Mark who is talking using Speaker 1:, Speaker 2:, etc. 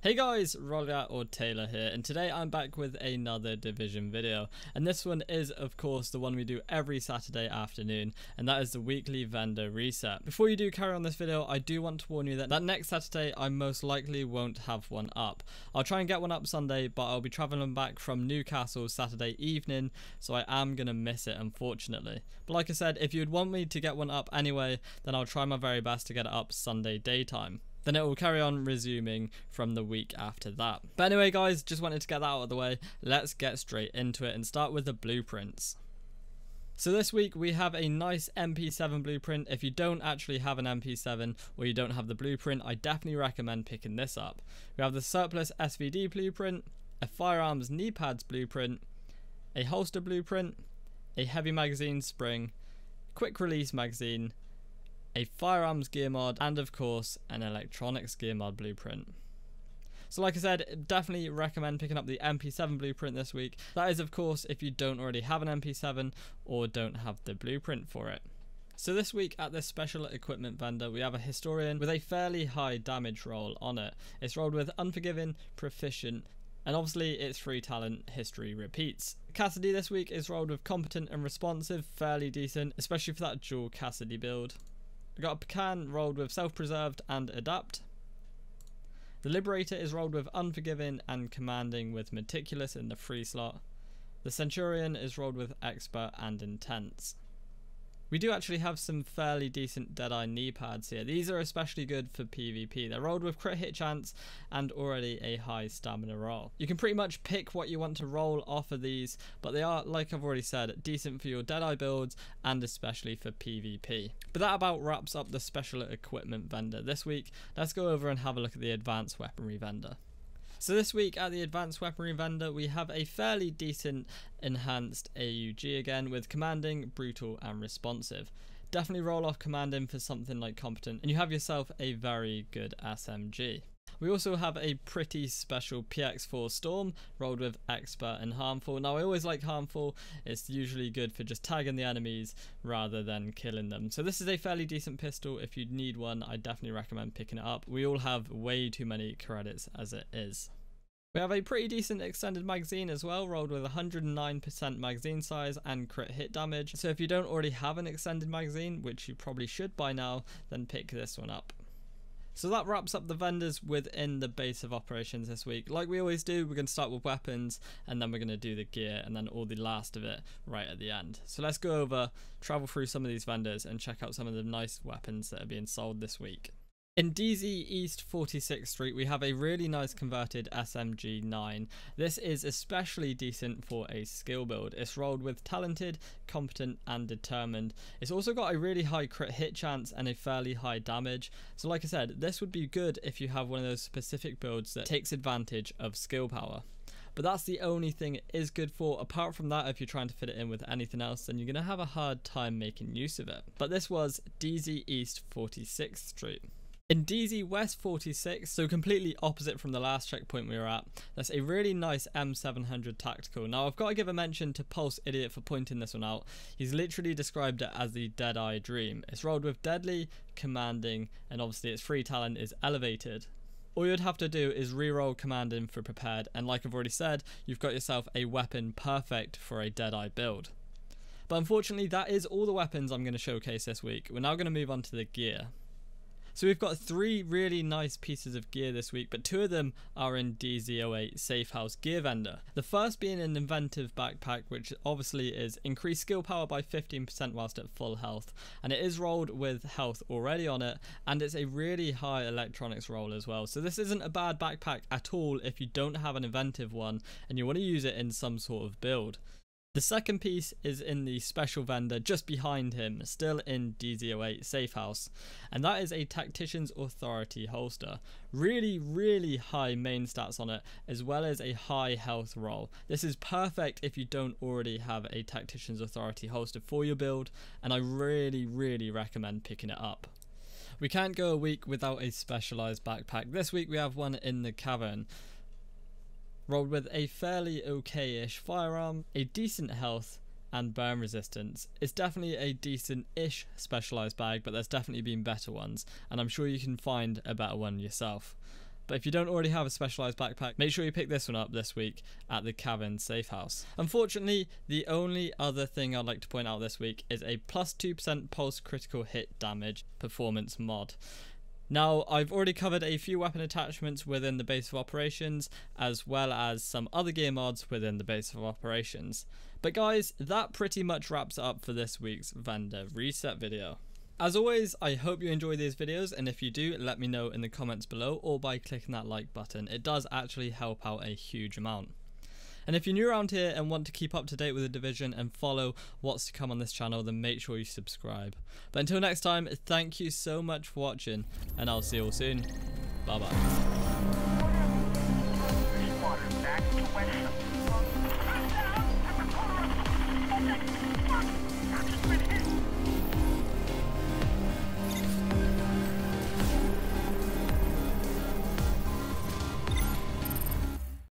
Speaker 1: Hey guys, Rolliat or Taylor here, and today I'm back with another Division video, and this one is of course the one we do every Saturday afternoon, and that is the weekly vendor reset. Before you do carry on this video, I do want to warn you that next Saturday I most likely won't have one up. I'll try and get one up Sunday, but I'll be travelling back from Newcastle Saturday evening, so I am going to miss it unfortunately. But like I said, if you'd want me to get one up anyway, then I'll try my very best to get it up Sunday daytime. Then it will carry on resuming from the week after that. But anyway guys, just wanted to get that out of the way. Let's get straight into it and start with the blueprints. So this week we have a nice MP7 blueprint. If you don't actually have an MP7 or you don't have the blueprint, I definitely recommend picking this up. We have the surplus SVD blueprint, a firearms knee pads blueprint, a holster blueprint, a heavy magazine spring, quick release magazine, a firearms gear mod, and of course an electronics gear mod blueprint. So like I said, definitely recommend picking up the MP7 blueprint this week. That is of course if you don't already have an MP7 or don't have the blueprint for it. So this week at this special equipment vendor we have a historian with a fairly high damage roll on it. It's rolled with unforgiving, proficient, and obviously its free talent history repeats. Cassidy this week is rolled with competent and responsive, fairly decent, especially for that dual Cassidy build. We got a Pecan rolled with self-preserved and adapt. The Liberator is rolled with unforgiving and commanding with meticulous in the free slot. The Centurion is rolled with expert and intense. We do actually have some fairly decent DeadEye knee pads here. These are especially good for PvP. They're rolled with crit hit chance and already a high stamina roll. You can pretty much pick what you want to roll off of these, but they are, like I've already said, decent for your DeadEye builds and especially for PvP. But that about wraps up the special equipment vendor this week. Let's go over and have a look at the advanced weaponry vendor. So this week at the advanced weaponry vendor we have a fairly decent enhanced AUG again with commanding, brutal and responsive. Definitely roll off commanding for something like competent and you have yourself a very good SMG. We also have a pretty special PX4 Storm rolled with expert and harmful. Now I always like harmful, it's usually good for just tagging the enemies rather than killing them. So this is a fairly decent pistol. If you need one, I definitely recommend picking it up. We all have way too many credits as it is. We have a pretty decent extended magazine as well, rolled with 109% magazine size and crit hit damage. So if you don't already have an extended magazine, which you probably should by now, then pick this one up. So that wraps up the vendors within the base of operations this week. Like we always do, we're going to start with weapons and then we're going to do the gear and then all the last of it right at the end. So let's go over, travel through some of these vendors and check out some of the nice weapons that are being sold this week. In DZ East 46th Street we have a really nice converted SMG9. This is especially decent for a skill build. It's rolled with talented, competent and determined. It's also got a really high crit hit chance and a fairly high damage. So like I said, this would be good if you have one of those specific builds that takes advantage of skill power. But that's the only thing it is good for. Apart from that, if you're trying to fit it in with anything else, then you're going to have a hard time making use of it. But this was DZ East 46th Street. In DZ West 46, so completely opposite from the last checkpoint we were at, that's a really nice M700 Tactical. Now I've got to give a mention to Pulse Idiot for pointing this one out. He's literally described it as the DeadEye Dream. It's rolled with deadly, commanding, and obviously its free talent is elevated. All you'd have to do is reroll commanding for prepared, and like I've already said, you've got yourself a weapon perfect for a DeadEye build. But unfortunately that is all the weapons I'm going to showcase this week. We're now going to move on to the gear. So we've got three really nice pieces of gear this week, but two of them are in DZ08 Safe House Gear Vendor. The first being an Inventive Backpack, which obviously is increased skill power by 15% whilst at full health, and it is rolled with health already on it, and it's a really high electronics roll as well. So this isn't a bad backpack at all if you don't have an inventive one and you want to use it in some sort of build. The second piece is in the special vendor just behind him, still in DZ08 Safe House, and that is a Tactician's Authority holster. Really high main stats on it, as well as a high health roll. This is perfect if you don't already have a Tactician's Authority holster for your build, and I really recommend picking it up. We can't go a week without a Specialised backpack. This week we have one in the Cavern, rolled with a fairly okay-ish firearm, a decent health and burn resistance. It's definitely a decent-ish Specialised bag, but there's definitely been better ones, and I'm sure you can find a better one yourself. But if you don't already have a Specialised backpack, make sure you pick this one up this week at the Cavern Safe House. Unfortunately, the only other thing I'd like to point out this week is a plus 2% pulse critical hit damage performance mod. Now, I've already covered a few weapon attachments within the base of operations, as well as some other gear mods within the base of operations. But guys, that pretty much wraps it up for this week's vendor reset video. As always, I hope you enjoy these videos, and if you do, let me know in the comments below or by clicking that like button. It does actually help out a huge amount. And if you're new around here and want to keep up to date with the Division and follow what's to come on this channel, then make sure you subscribe. But until next time, thank you so much for watching, and I'll see you all soon. Bye bye.